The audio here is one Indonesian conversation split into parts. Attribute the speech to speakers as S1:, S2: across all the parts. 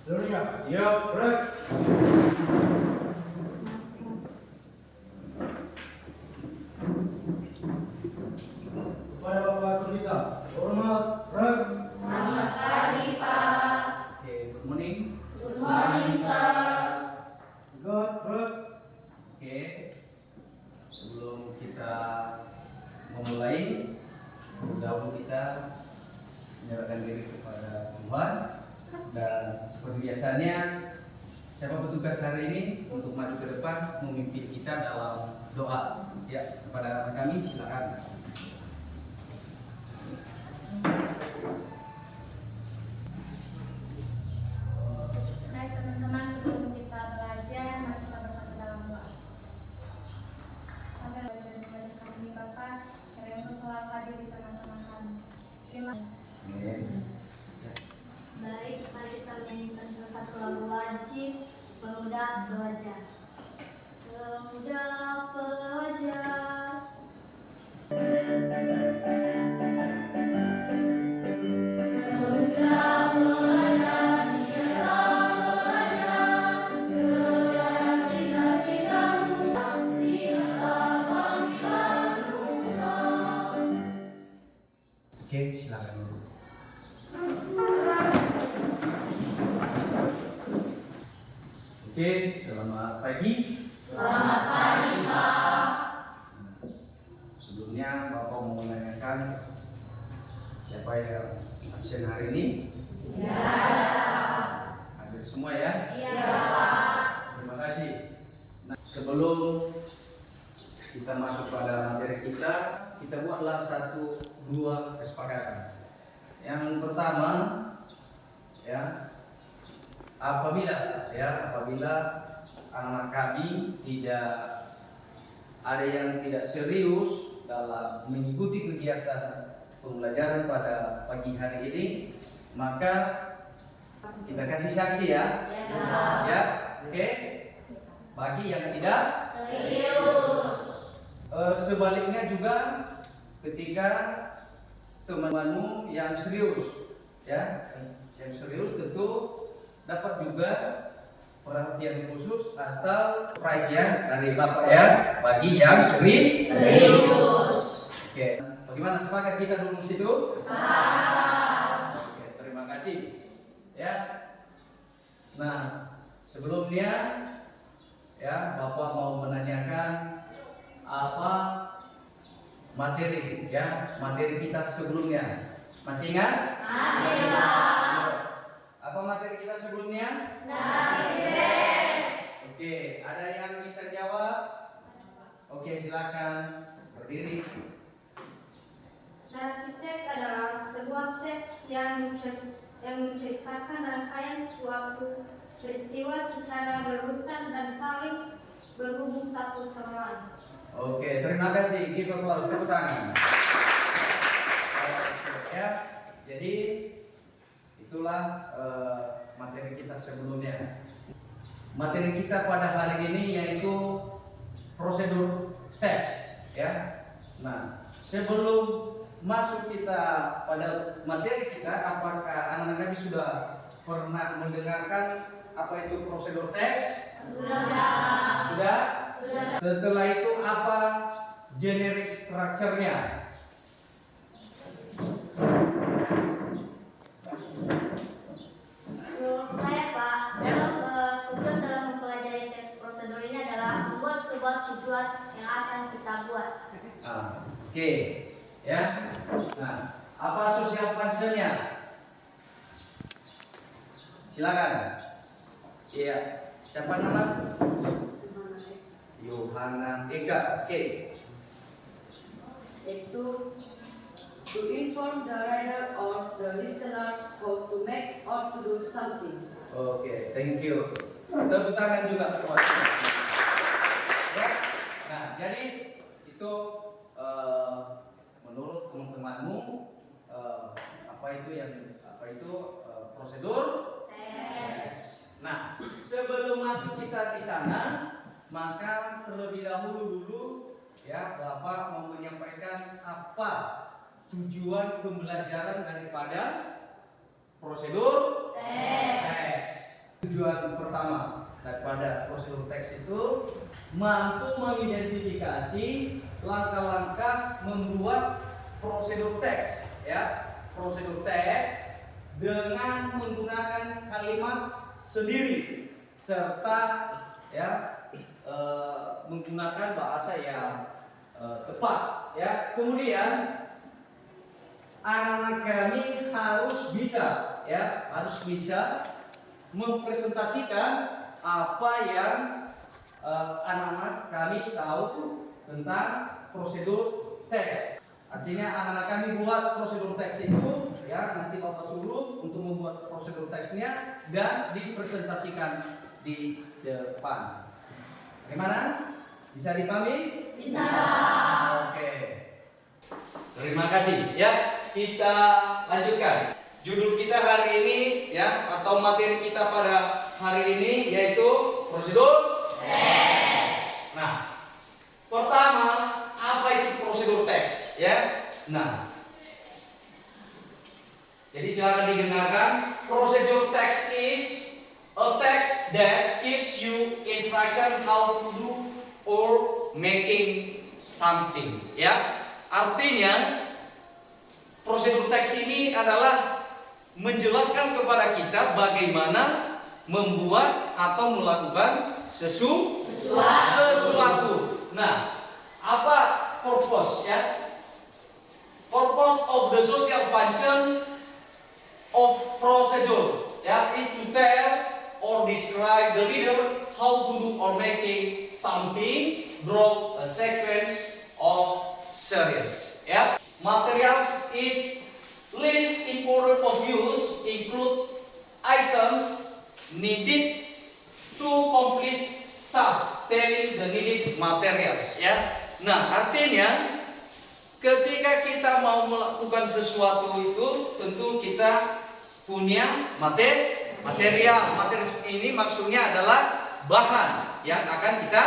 S1: Seluruhnya siap, gerak. Kepada Bapak Gurita, hormat, gerak.
S2: Selamat pagi, Pak.
S1: Oke, good morning.
S2: Good morning, sir.
S1: Good, gerak. Oke, sebelum kita memulai, dahulu kita menyerahkan diri kepada Tuhan. Dan seperti biasanya, siapa petugas hari ini untuk maju ke depan memimpin kita dalam doa. Ya, kepada kami silakan.
S2: Baik teman-teman, sebelum kita belajar, mari kita bersatu dalam doa. Agar belajar kami Bapak, kiranya Engkau selalu hadir di tengah-tengah kami. Terima kasih.
S3: Baik, mari kita menyanyikan salah satu lagu wajib, Pemuda Pelajar. Pemuda Pelajar. Pemuda pelajar, biarlah belajar, kejar cita-citamu, biarlah panggilan nusa.
S1: Oke, silakan dulu. Oke, selamat pagi.
S2: Selamat pagi, Pak.
S1: Sebelumnya Bapak mau menanyakan siapa yang absen hari ini?
S2: Ya.
S1: Hadir semua ya?
S2: Iya, Pak.
S1: Terima kasih. Nah, sebelum kita masuk pada materi kita buatlah dua kesepakatan. Yang pertama, ya, apabila anak kami tidak ada yang tidak serius dalam mengikuti kegiatan pembelajaran pada pagi hari ini, maka kita kasih saksi ya. Ya, oke. Bagi yang tidak
S2: Serius.
S1: sebaliknya juga ketika teman-temanmu yang serius, ya, yang serius tentu dapat juga perhatian khusus atau prize ya dari Bapak ya bagi yang serius. Oke, bagaimana sepakat kita dulu situ? Oke, terima kasih. Ya. Nah, sebelumnya ya Bapak mau menanyakan apa materi kita sebelumnya. Masih ingat?
S2: Masih, Pak.
S1: Apa materi kita sebelumnya?
S2: Tes.
S1: Oke, ada yang bisa jawab? Oke, silakan berdiri.
S3: Rapid test adalah sebuah teks yang menceritakan rangkaian suatu peristiwa secara berurutan dan saling berhubung satu sama lain.
S1: Oke, terima kasih. Give applause, tepuk tangan. Ya, jadi itulah materi kita sebelumnya. Materi kita pada hari ini yaitu prosedur teks, ya. Nah, sebelum masuk kita pada materi kita, apakah anak-anak kami sudah pernah mendengarkan apa itu prosedur teks? Sudah? Setelah itu apa generic structure-nya?
S3: Menurut saya, Pak, tujuan dalam mempelajari teks prosedur ini adalah membuat sebuah tujuan yang akan kita buat.
S1: Oke, ya. Nah, apa social function-nya? Silakan. Iya, siapa nama? Yohana Eka. Oke.
S4: Yaitu to inform the reader or the listeners how to make or to do something.
S1: Oke, thank you. Tepuk tangan juga buat ya. Nah, jadi itu menurut teman-temanmu apa itu prosedur tes. Nah, sebelum masuk kita di sana, maka terlebih dulu ya Bapak mau menyampaikan apa tujuan pembelajaran daripada prosedur tes. tujuan pertama daripada prosedur teks itu mampu mengidentifikasi langkah-langkah membuat prosedur teks, ya, prosedur teks dengan menggunakan kalimat sendiri serta ya menggunakan bahasa yang tepat, ya. Kemudian anak-anak kami harus bisa, ya, harus bisa mempresentasikan apa yang anak-anak kami tahu tentang prosedur teks. Artinya anak-anak kami buat prosedur teks itu, ya, nanti Bapak suruh untuk membuat prosedur teksnya dan dipresentasikan di depan. Bagaimana? Bisa dipahami?
S3: Bisa.
S1: Oke. Terima kasih, ya. Kita lanjutkan. Judul kita hari ini, ya, atau materi kita pada hari ini yaitu prosedur teks. Nah, pertama, apa itu prosedur teks, ya? Nah, jadi silakan didengarkan. Prosedur teks is a text that gives you instruction how to do or making something, ya. Artinya prosedur teks ini adalah menjelaskan kepada kita bagaimana membuat atau melakukan sesuatu. Nah, apa purpose, ya? Purpose of the social function of procedure, ya, is to tell or describe the reader how to do or making something, draw a sequence of series, ya. Materials is list in order of use include items needed to complete task, telling the needed materials, ya. Nah, artinya ketika kita mau melakukan sesuatu itu tentu kita punya material. Materi ini maksudnya adalah bahan yang akan kita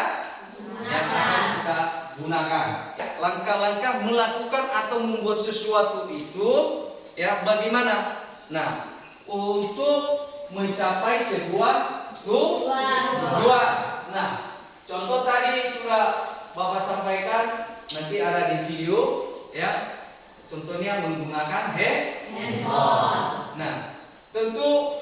S1: gunakan. Langkah-langkah melakukan atau membuat sesuatu itu, ya, bagaimana? Nah, untuk mencapai sebuah tujuan. Nah, contoh tadi sudah Bapak sampaikan, nanti ada di video, ya. Contohnya menggunakan handphone. Nah, tentu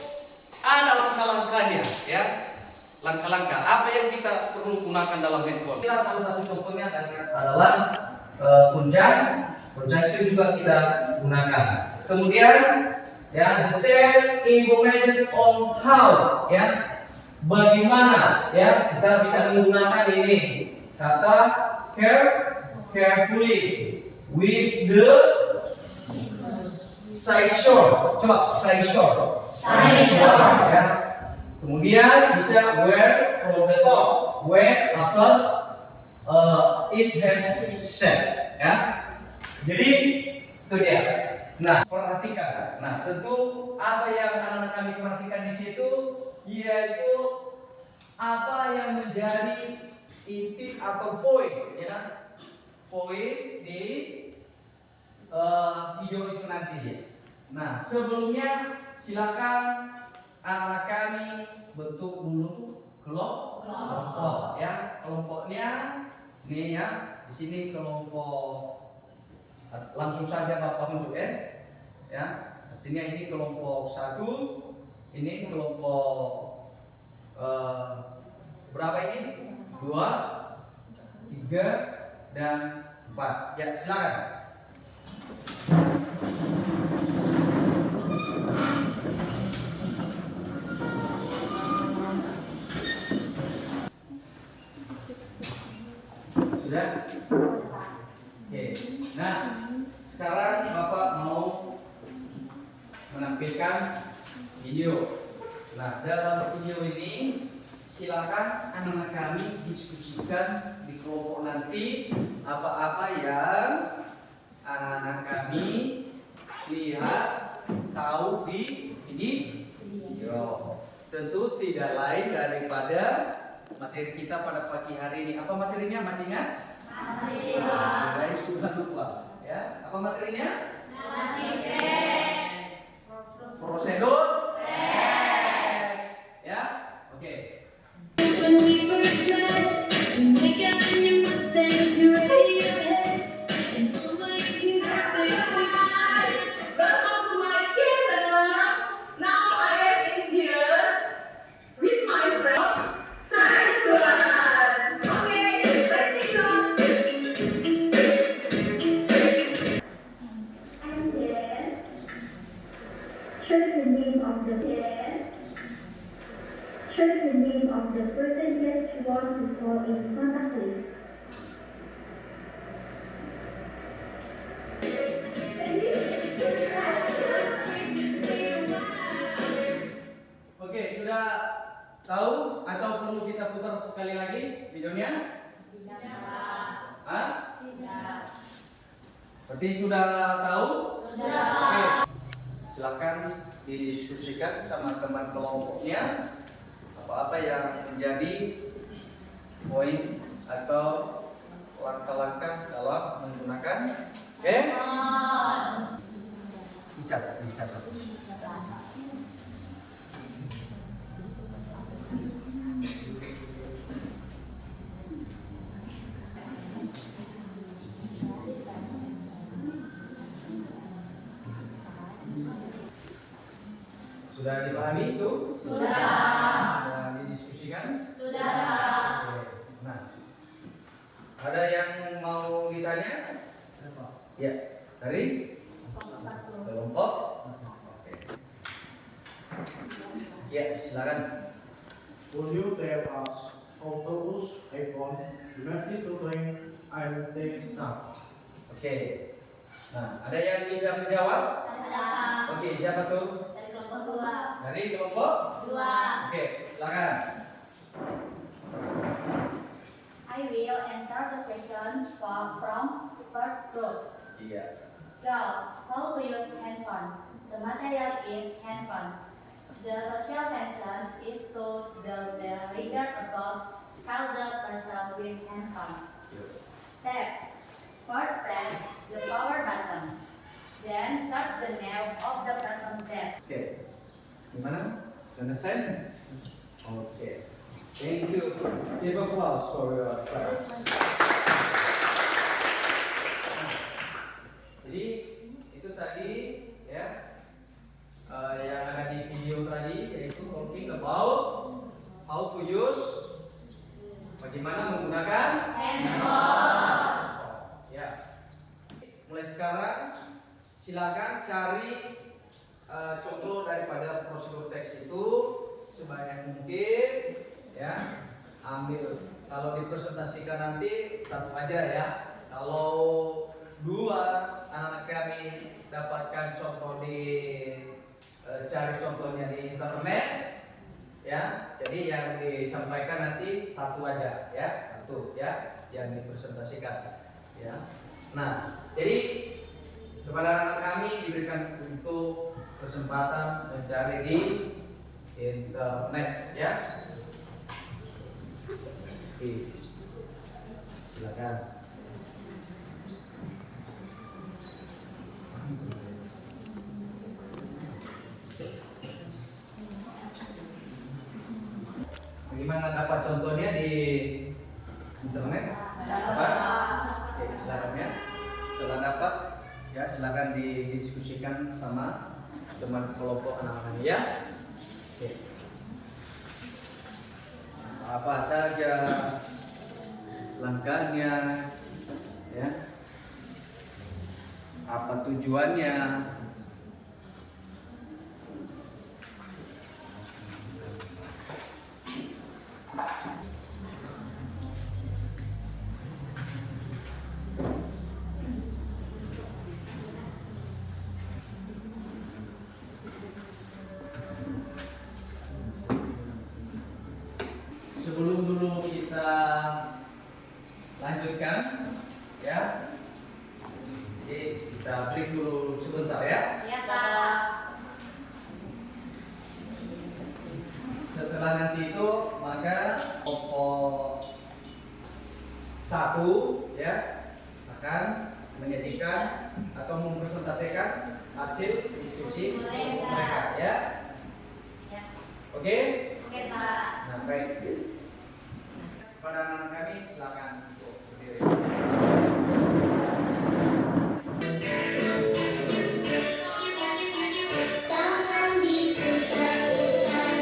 S1: ada langkah-langkahnya, ya. Langkah-langkah apa yang kita perlu gunakan dalam handphone? Kita salah satu contohnya adalah conjunction juga kita gunakan. Kemudian, ya, detail information on how, ya, bagaimana, ya, kita bisa menggunakan ini kata carefully with the size short. Coba size short. Ya. Kemudian bisa where from the top, where after it has set, ya. Jadi itu dia. Nah, perhatikan. Nah, tentu apa yang anak-anak kami perhatikan di situ yaitu apa yang menjadi inti atau poin, ya, poin di video itu nanti. Nah, sebelumnya silakan anak-anak kami bentuk dulu kelompok, ya. Kelompoknya nih, ya, di sini kelompok, langsung saja Bapak tunjukkan, ya. Artinya ini kelompok 1, ini kelompok berapa ini? 2, 3, dan 4. Ya, silakan. Sudah? Oke. Nah, sekarang Bapak mau menampilkan video. Nah, dalam video ini silakan anak-anak kami diskusikan di kelompok nanti apa-apa yang anak-anak kami lihat, tahu di video. Tentu tidak lain daripada materi kita pada pagi hari ini. Apa materinya, masih ingat? Masih. Baik, sudah lupa, ya. Apa materinya? Masih tes. Prosedur tes, ya.
S5: Check the name of the person that you want to call in contact list.
S1: Oke, sudah tahu atau perlu kita putar sekali lagi videonya? Hah? Berarti sudah tahu? Sudah. Oke. Silakan didiskusikan sama teman kelompoknya apa-apa yang menjadi poin atau langkah-langkah dalam menggunakan. Oke? Dicatat. Sudah dipahami itu? Sudah didiskusikan? Sudah. Oke. Nah, ada yang mau ditanya? Ya, dari kelompok. Oke. Ya, silakan.
S6: Would you tell us how to use iPhone? Do not use to drink and take stuff.
S1: Oke. Nah, ada yang bisa menjawab? Oke, siapa tuh? Dari kelompok 2. Oke, silakan.
S7: I will answer the question from first group.
S1: Iya.
S7: Girl, how to use handphone? The material is handphone. The social function is to the reader about how the person with handphone. Step. First press the power button. Then search the name of the person that.
S1: Oke. Gimana? Understand? Oke. Thank you. Give applause for your class. Jadi itu tadi ya yang ada di video tadi, yaitu talking about how to use, bagaimana menggunakan handphone. Ya. Mulai sekarang silakan cari contoh daripada prosedur teks itu sebanyak mungkin ya. Ambil, kalau dipresentasikan nanti satu aja ya. Kalau 2 anak kami dapatkan contoh cari contohnya di internet ya. Jadi yang disampaikan nanti satu aja ya, satu ya yang dipresentasikan ya. Nah, jadi kepada anak kami diberikan untuk kesempatan mencari di internet ya. Oke, silakan. Bagaimana dapat contohnya di internet? Dapat? Oke, silakan ya. Setelah dapat, ya silakan didiskusikan sama teman kelompok anak-anak ya. Oke. Apa saja langkahnya, ya? Apa tujuannya? Sebelum dulu kita lanjutkan ya, jadi kita break dulu sebentar ya.
S7: Ya, Pak.
S1: Setelah nanti itu maka kelompok 1 ya akan menyajikan atau mempresentasikan hasil diskusi mereka ya.
S7: Ya.
S1: Oke?
S7: Oke, Pak.
S1: Nah, baik. Pada anak kami silakan untuk berdiri.
S5: Tangan diputar-putar,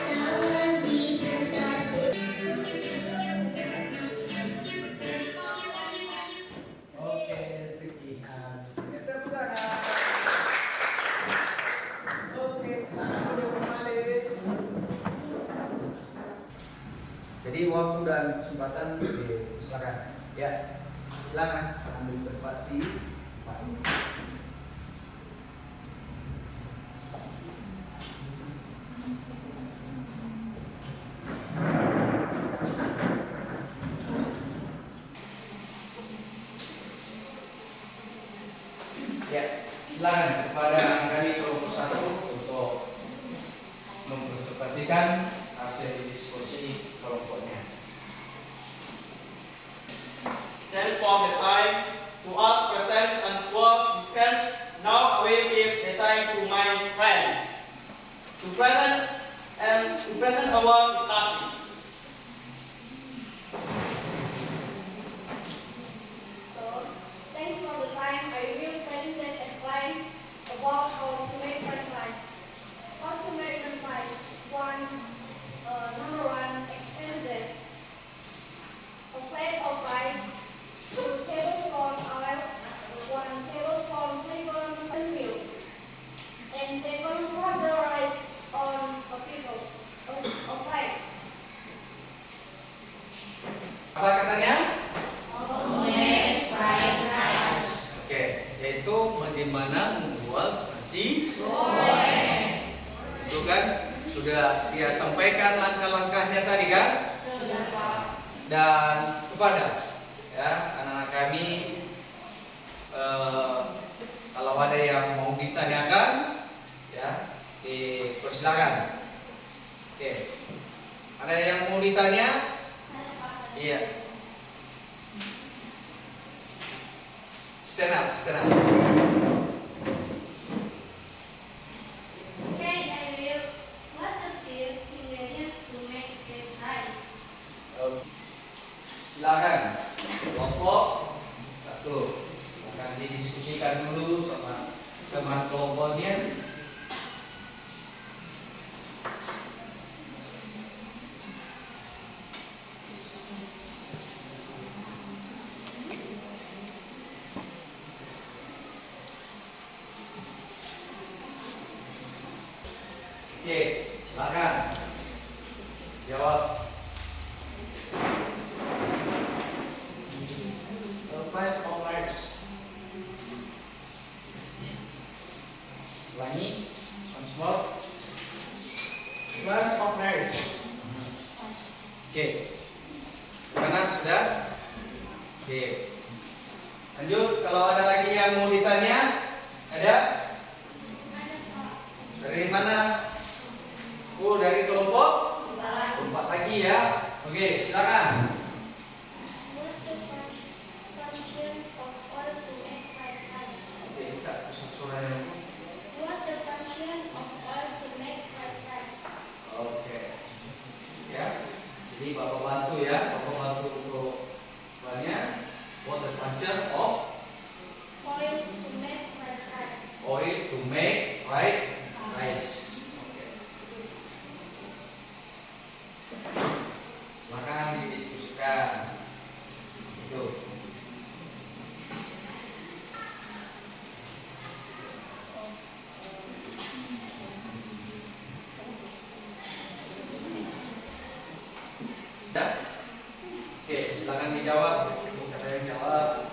S5: tangan diputar-putar.
S1: Oke, sekian. Tepuk tangan. Oke, silakan.
S8: memberikan kesempatan, silakan. Ya, silakan ambil tempat di Pak. Ya, silakan kepada kami kelompok 1 untuk mempresentasikan hasil diskusi kelompoknya.
S1: Thanks for the time to us present and swap discuss. Now I will give the time to my friend to present our discussion.
S2: So, thanks for the time. I will present explain about how to make French fries. How to make French fries. Number one, ingredients. A plate of rice, 2 tablespoons oil, 1 tablespoon sweetened milk, and 7 pour the rice on a plate.
S1: Apa katanya?
S7: Fried rice.
S1: Oke, yaitu bagaimana membuat nasi goreng. Itu kan sudah dia sampaikan langkah-langkahnya tadi kan? Dan kepada ya anak-anak kami kalau ada yang mau ditanyakan ya dipersilakan. Oke. Ada yang mau ditanya? Iya. Stand up.
S3: Okay, I will. What are the ingredients to make the rice?
S1: Silakan kelompok 1 akan didiskusikan dulu sama teman kelompoknya. Oke, silakan jawab.
S6: The price of rice.
S1: Ulangi, once more.
S6: Price of rice.
S1: Oke, gimana sudah? Oke, lanjut. Kalau ada lagi yang mau ditanya, ada? Dari mana? Oh, dari kelompok? Kelompok lagi ya. Oke, silakan.
S2: What's the function of oil to make fried rice?
S1: Oke, bisa suaranya.
S2: What the function of oil to make fried rice?
S1: Oke, ya. Jadi bapak bantu ya, bapak bantu untuk banyak. What the function of
S2: Oil to make fried rice.
S1: oil to make fried rice? Silakan didiskusikan. Itu. Ya? Oke, silakan dijawab. Siapa yang jawab?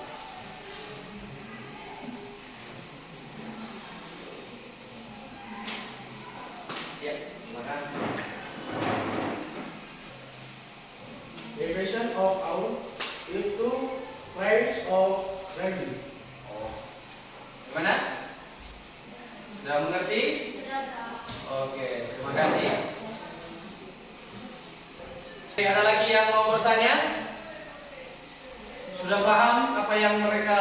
S1: Ya, silakan.
S6: The equation of out is to price of ready.
S1: Oh. Gimana? Sudah mengerti? Oke, terima kasih. Oke, ada lagi yang mau bertanya? Sudah paham apa yang mereka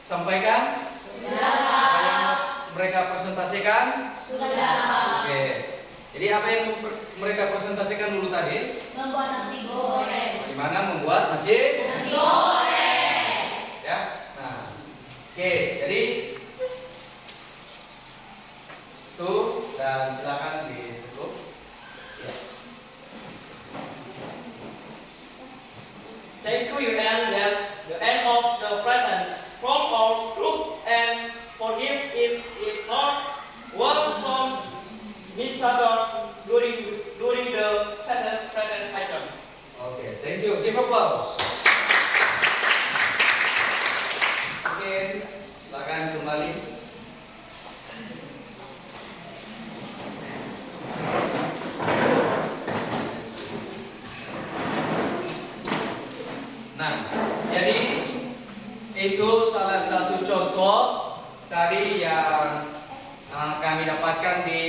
S1: sampaikan? Apa yang mereka presentasikan? Oke. Jadi apa yang mereka presentasikan dulu tadi?
S7: Membuat nasi goreng.
S1: Bagaimana membuat nasi
S7: Goreng.
S1: ya. Nah, oke, jadi itu dan silakan ditutup. Ya. Thank you, and that's the end of the present from our group. And forgive is if not was some misstated during the present session. Okay. Give applause. Oke, silakan kembali. Nah, jadi itu salah satu contoh tadi yang kami dapatkan di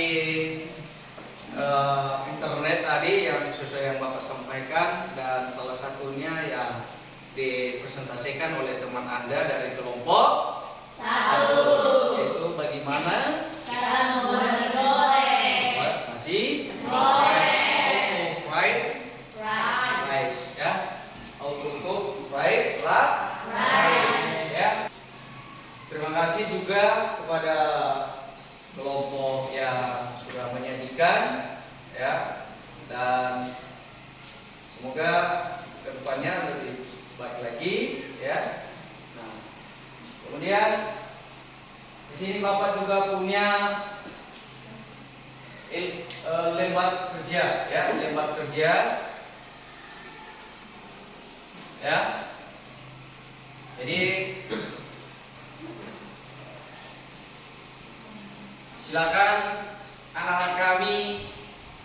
S1: internet tadi yang sesuai yang Bapak sampaikan, dan salah satunya yang dipresentasikan oleh teman Anda dari kelompok 1, yaitu bagaimana
S7: Cara membuat goreng.
S1: nasi
S7: Goreng.
S1: fried rice ya. How to cook fried rice ya. Terima kasih juga kepada kelompok yang sudah menyajikan ya, dan semoga kedepannya lebih baik lagi ya. Nah, kemudian di sini Bapak juga punya lembar kerja ya, lembar kerja ya. Jadi silakan anak-anak kami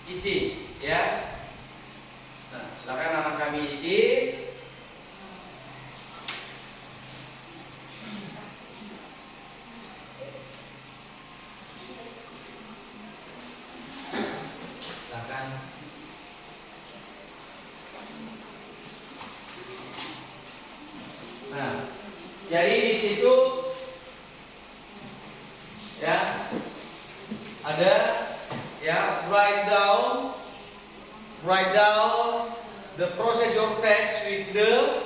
S1: isi ya. Nah, silakan anak kami isi. Silakan. Nah, jadi di situ ya ada ya, write down the procedure text with the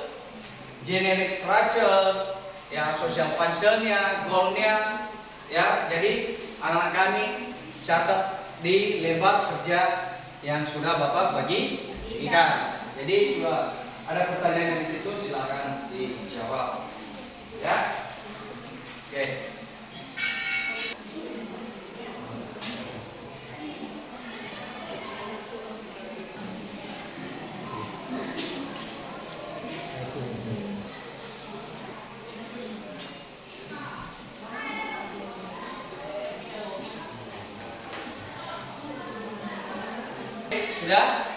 S1: generic structure ya, social functionnya, goalnya ya. Jadi anak-anak kami catat di lembar kerja yang sudah Bapak bagikan. Jadi sudah ada pertanyaan di situ, silakan dijawab ya. Oke. Sudah?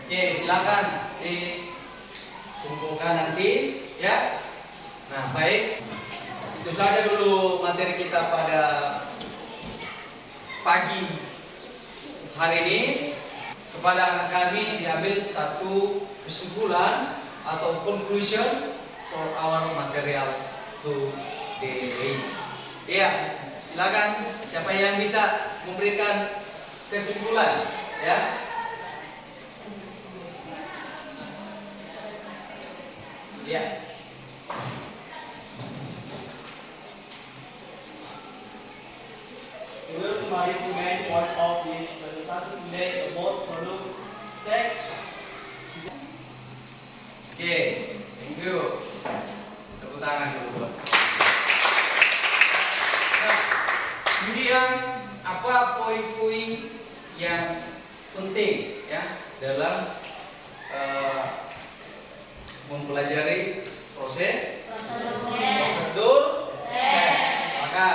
S1: Oke, silakan dikumpulkan nanti ya. Nah, baik. Itu saja dulu materi kita pada pagi hari ini. Kepada anak kami diambil satu kesimpulan atau conclusion for our material today. Ya, silakan siapa yang bisa memberikan kesimpulan ya. Ya.
S9: We will summarize the main point of this presentation today about product text.
S1: Oke, thank you. Tepuk tangan dulu. Nah, kemudian apa poin-poin yang penting ya dalam mempelajari prosedur tes. Maka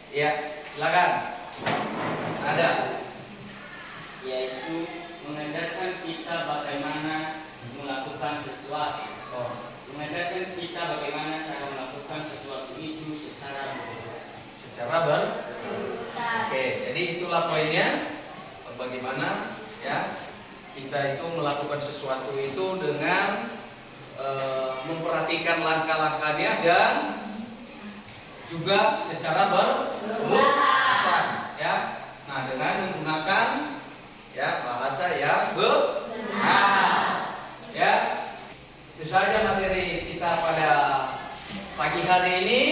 S1: ya, silakan. Ada,
S10: yaitu mengajarkan kita bagaimana melakukan sesuatu. Mengajarkan kita bagaimana cara melakukan sesuatu itu secara
S1: Oke, jadi itulah poinnya. Bagaimana ya kita itu melakukan sesuatu itu dengan memperhatikan langkah-langkahnya dan juga secara berurutan ya. Nah, dengan menggunakan ya bahasa yang benar ya. Itu saja materi kita pada pagi hari ini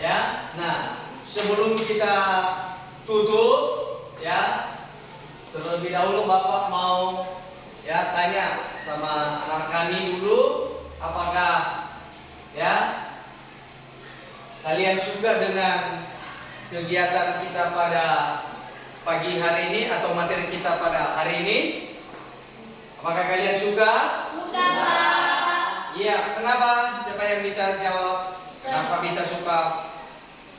S1: ya. Nah, sebelum kita tutup ya, terlebih dahulu Bapak mau ya tanya sama anak kami dulu, apakah ya kalian suka dengan kegiatan kita pada pagi hari ini atau materi kita pada hari ini? Apakah kalian suka?
S7: Suka, Pak.
S1: Iya, kenapa? Siapa yang bisa jawab? Kenapa bisa suka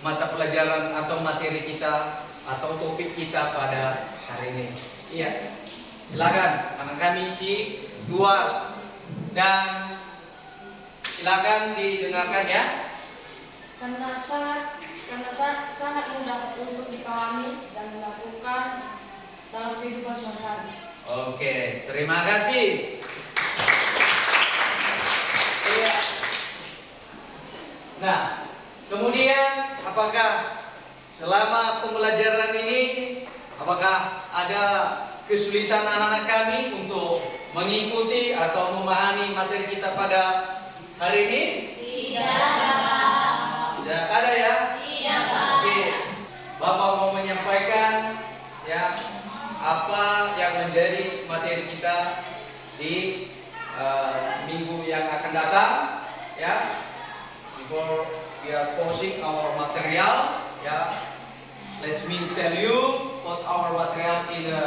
S1: mata pelajaran atau materi kita atau topik kita pada hari ini? Iya, silakan anak kami si Duar dan silakan didengarkan ya.
S11: Karena sangat mudah untuk dipahami dan dilakukan dalam kehidupan sehari-hari.
S1: Oke, terima kasih. Iya. Nah, kemudian apakah selama pembelajaran ini apakah ada kesulitan anak-anak kami untuk mengikuti atau memahami materi kita pada hari ini? Tidak ada ya?
S7: Iya, Pak.
S1: Oke. Bapak mau menyampaikan ya apa yang menjadi materi kita di minggu yang akan datang ya. Before we are posting our material ya. Let me tell you what our material in the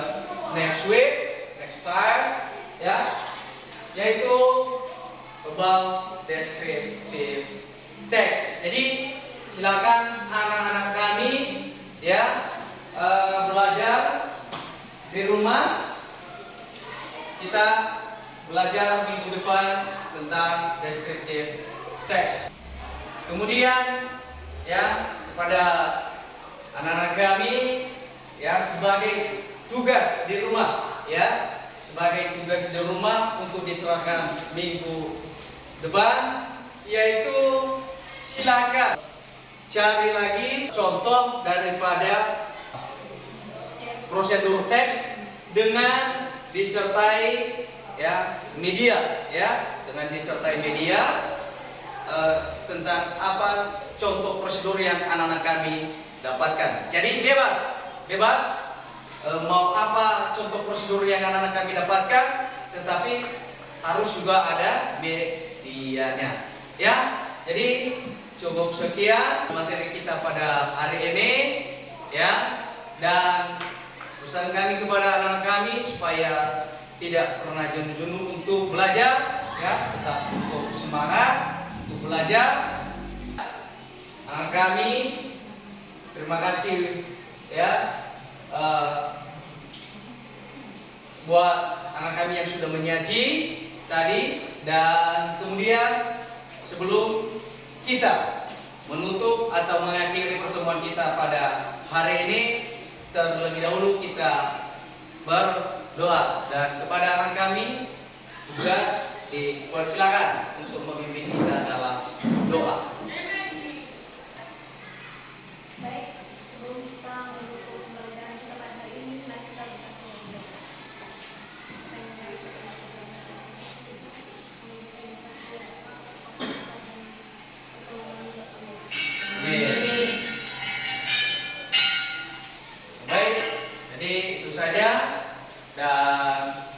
S1: next week, next time ya. Yaitu about descriptive text. Jadi silakan anak-anak kami ya belajar di rumah. Kita belajar minggu depan tentang descriptive text. Kemudian ya kepada anak-anak kami ya sebagai tugas di rumah ya, sebagai tugas di rumah untuk diserahkan minggu depan, yaitu silakan cari lagi contoh daripada prosedur teks dengan disertai ya media ya, dengan disertai media tentang apa contoh prosedur yang anak-anak kami dapatkan. Jadi bebas mau apa contoh prosedur yang anak-anak kami dapatkan, tetapi harus juga ada medianya ya. Jadi cukup sekian materi kita pada hari ini ya, dan pesan kami kepada anak-anak kami supaya tidak pernah jenuh-jenuh untuk belajar ya, tetap untuk semangat untuk belajar. Anak kami terima kasih ya buat anak kami yang sudah menyaji tadi, dan kemudian sebelum kita menutup atau mengakhiri pertemuan kita pada hari ini, terlebih dahulu kita berdoa, dan kepada anak kami tugas dipersilakan untuk memimpin kita dalam doa.
S2: Baik, sebelum kita menutup pembelajaran kita pada hari ini, mari kita bersatu berdoa.
S1: Baik, jadi itu saja, dan